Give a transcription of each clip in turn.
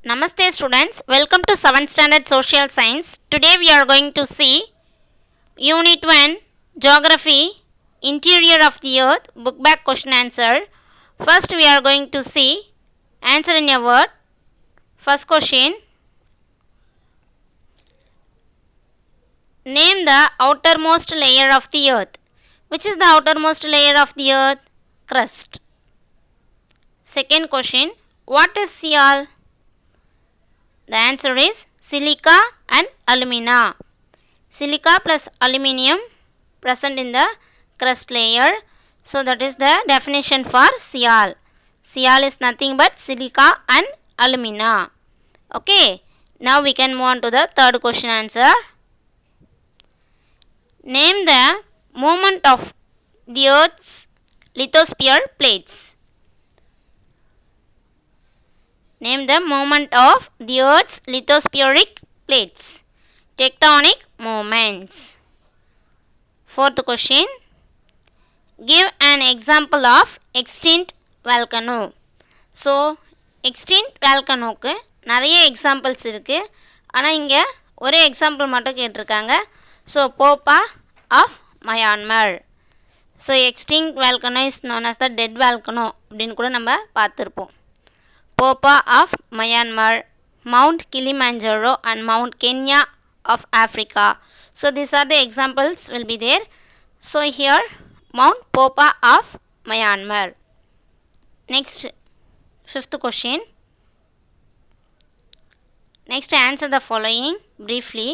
Namaste students, welcome to 7th standard social science. Today we are going to see unit 1 geography interior of the earth book back question answer. First we are going to see answer in a word. First question, name the outermost layer of the earth. Which is the outermost layer of the earth? Crust. Second question, what is Sial? The answer is silica and alumina. Silica plus aluminium present in the crust layer. So that is the definition for Sial. Sial is nothing but silica and alumina. Okay. Now we can move on to the third question answer. Name the movement of the Earth's lithosphere plates. Name the movement of the Earth's lithospheric plates. Tectonic movements. Fourth question. Give an example of extinct volcano. So, extinct volcano க்கு நிறைய examples இருக்கு. ஆனா இங்க ஒரே example மட்டும் கேட்டிருக்காங்க. So, Popa of Myanmar. So, extinct volcano is known as the dead volcano அப்படின்னு கூட நம்ம பார்த்திருப்போம். Popa of Myanmar, Mount Kilimanjaro and Mount Kenya of Africa. So these are the examples will be there. So here Mount Popa of Myanmar. Next, fifth question. Next, answer the following briefly.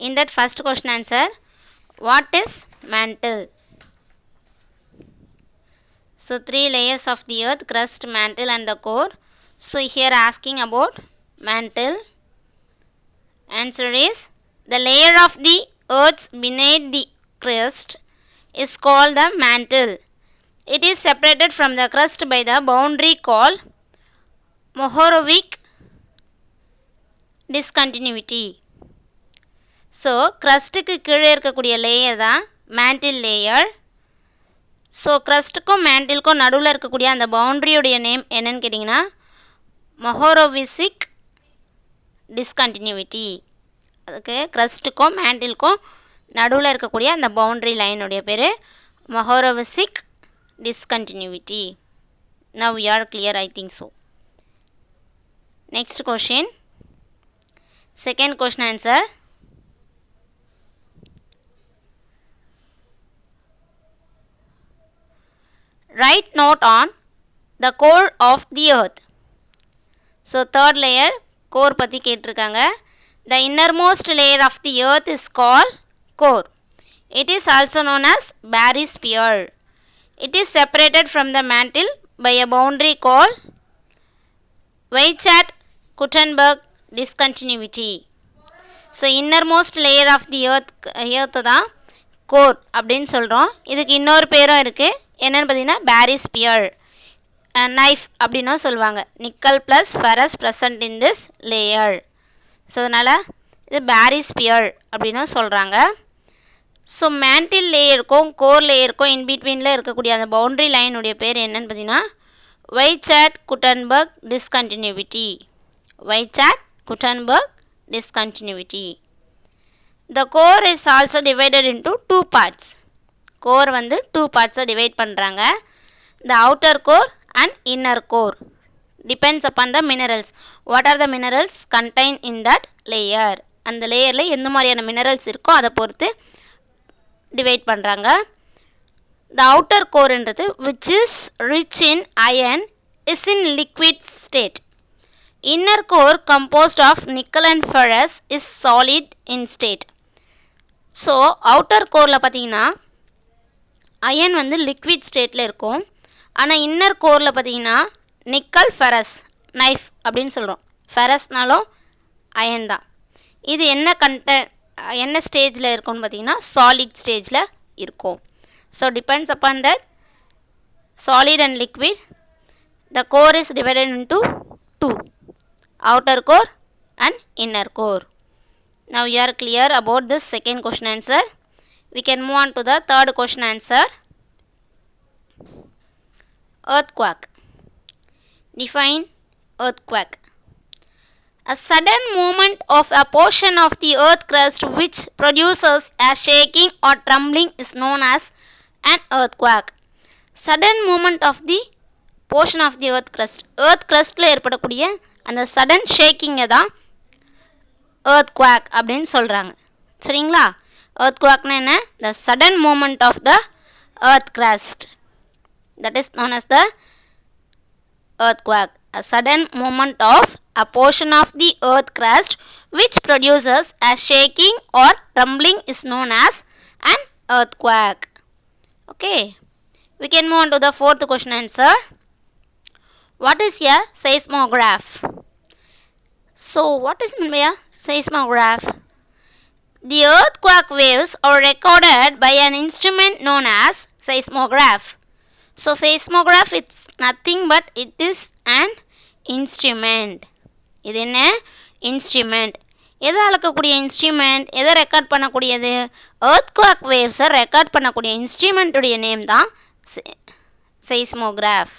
In that first question answer, what is mantle? So 3 layers of the earth, crust, mantle and the core. So here asking about mantle. Answer is the layer of the earth beneath the crust is called the mantle. It is separated from the crust by the boundary called Mohorovic discontinuity. So crust க்கு கீழே இருக்கக்கூடிய layer தான் mantle layer. So க்ரஸ்ட்டுக்கும் மேண்டிலுக்கும் நடுவில் இருக்கக்கூடிய அந்த பவுண்ட்ரியோடைய name என்னன்னு கேட்டிங்கன்னா மொஹோரோவிசிக் discontinuity. அதுக்கு க்ரஸ்ட்டுக்கும் மேண்டிலுக்கும் நடுவில் இருக்கக்கூடிய அந்த பவுண்ட்ரி லைனுடைய பேர் Mohorovicic discontinuity. Now you are clear, I think so. Next question, second question answer. Write note on the core of the earth. So third layer core பற்றி கேட்டிருக்காங்க. The innermost layer of the earth is called core. It is also known as barysphere. It is separated from the mantle by a boundary called Weizsäcker-Gutenberg discontinuity. So innermost layer of the earth தான் core அப்படின்னு சொல்கிறோம். இதுக்கு இன்னொரு பேரும் இருக்குது. என்னென்னு பார்த்தீங்கன்னா பாரிஸ்பியர் knife அப்படின்னும் சொல்லுவாங்க. Nickel plus ferrous present in this layer. So அதனால் இது பாரிஸ்பியர் அப்படின்னும் சொல்கிறாங்க. ஸோ மேண்டில் லேயருக்கும் கோர் லேயருக்கும் இன்பிட்வீனில் இருக்கக்கூடிய அந்த பவுண்ட்ரி லைனுடைய பேர் என்னென்னு பார்த்தீங்கன்னா Weizsäcker-Gutenberg discontinuity. Weizsäcker-Gutenberg discontinuity. The core is also divided into 2 parts. Core வந்து 2 பார்ட்ஸாக டிவைட் பண்ணுறாங்க. The outer core and inner core depends upon the minerals. What are the minerals contain in that layer. அந்த லேயரில் எந்த மாதிரியான minerals இருக்கோ அதை பொறுத்து divide பண்ணுறாங்க. த அவுட்டர் கோர்ன்றது which is rich in iron is in liquid state. Inner core composed of nickel and ferrous is solid in state. So outer கோரில் பார்த்தீங்கன்னா அயன் வந்து லிக்விட் ஸ்டேட்டில் இருக்கும். ஆனால் இன்னர் கோரில் பார்த்தீங்கன்னா நிக்கல் ஃபெரஸ் நைஃப் அப்படின்னு சொல்கிறோம். ஃபெரஸ்னாலும் அயன் தான். இது என்ன ஸ்டேஜில் இருக்கும்னு பார்த்தீங்கன்னா சாலிட் ஸ்டேஜில் இருக்கும். So depends upon that solid and liquid. The core is divided into 2, outer core and inner core. Now you are clear about this second question answer. We can move on to the third question answer. Earthquake. Define earthquake. A sudden movement of a portion of the earth crust which produces a shaking or trembling is known as an earthquake. Sudden movement of the portion of the earth crust. Earth crustல ஏற்படக்கூடிய அந்த sudden shaking தான் earthquake அப்படின்னு சொல்கிறாங்க. சரிங்களா? earthquakeனா என்ன? The sudden movement of the earth crust. That is known as the earthquake. A sudden movement of a portion of the earth crust which produces a shaking or trembling is known as an earthquake. Okay. We can move on to the fourth question answer. What is a seismograph? So, what is meant by a seismograph? The earthquake waves are recorded by an instrument known as seismograph. So, seismograph it's nothing but it is an instrument. இது என்ன? Instrument. எதை அளக்கக்கூடிய instrument? எதை record பண்ணக்கூடியது? earthquake waves-ஐ record பண்ணக்கூடிய இன்ஸ்ட்ருமெண்ட்டுடைய name தான் seismograph.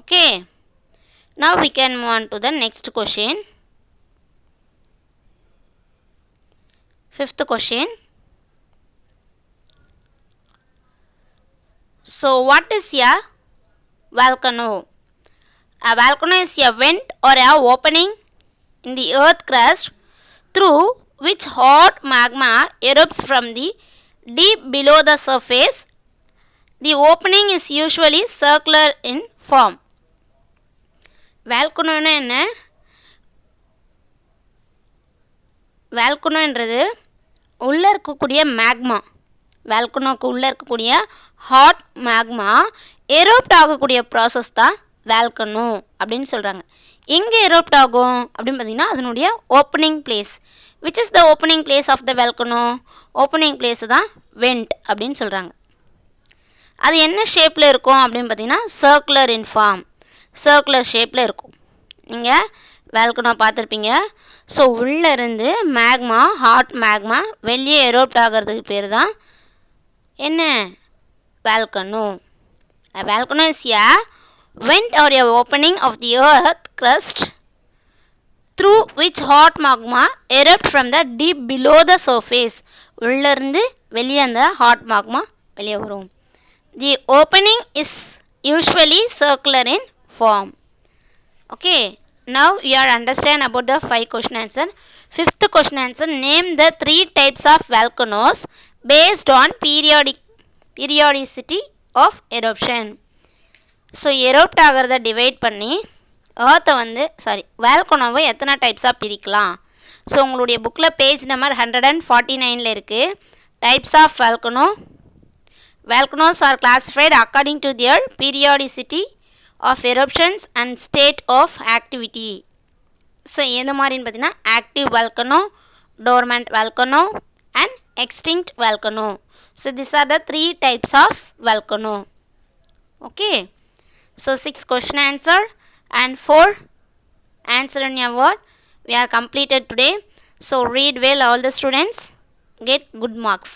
Okay. Now we can move on to the next question. Fifth question. So, what is a volcano? A volcano is a vent or a opening in the earth crust through which hot magma erupts from the deep below the surface. The opening is usually circular in form. volcano என்ன? volcanoன்றது உள்ளே இருக்கக்கூடிய magma. வேல்கனோக்கு உள்ளே இருக்கக்கூடிய hot magma எரோப்ட் ஆகக்கூடிய process தான் volcano அப்படின்னு சொல்கிறாங்க. எங்கே எரோப்ட் ஆகும் அப்படின்னு பார்த்திங்கன்னா அதனுடைய opening place. Which is the opening place of the volcano? Opening place தான் வெண்ட் அப்படின்னு சொல்கிறாங்க. அது என்ன ஷேப்பில் இருக்கும் அப்படின்னு பார்த்திங்கன்னா சர்க்குலர் இன் ஃபார்ம். சர்க்குலர் ஷேப்பில் இருக்கும். நீங்கள் வேல்கனோ பார்த்துருப்பீங்க. ஸோ உள்ளேருந்து மேக்மா ஹாட் மேக்மா வெளியே எரோப்ட் ஆகிறதுக்கு பேர் தான் என்ன? volcano. A volcano is a vent or a opening of the earth crust through which hot magma erupt from the deep below the surface. உள்ளிருந்து வெளியே அந்த ஹாட் magma வெளியே வரும். The opening is usually circular in form. Okay. Now you are understand about the 5 question answer. Fifth question answer. Name the 3 types of volcanoes based on periodicity of eruption. So erupt ஆகிறத divide பண்ணி ஏர்த்தை வேல்கனோவை எத்தனை டைப்ஸாக பிரிக்கலாம்? So உங்களுடைய புக்கில் page number 149 இருக்குது. Types of volcano. Volcanoes are classified according to their periodicity of eruptions and state of activity. So எது மாதிரின்னு பார்த்தீங்கன்னா active volcano, dormant volcano and extinct volcano. So these are the 3 types of volcano. Okay. So 6 question answer and 4 answer in your word. We are completed today. So read well all the students. Get good marks.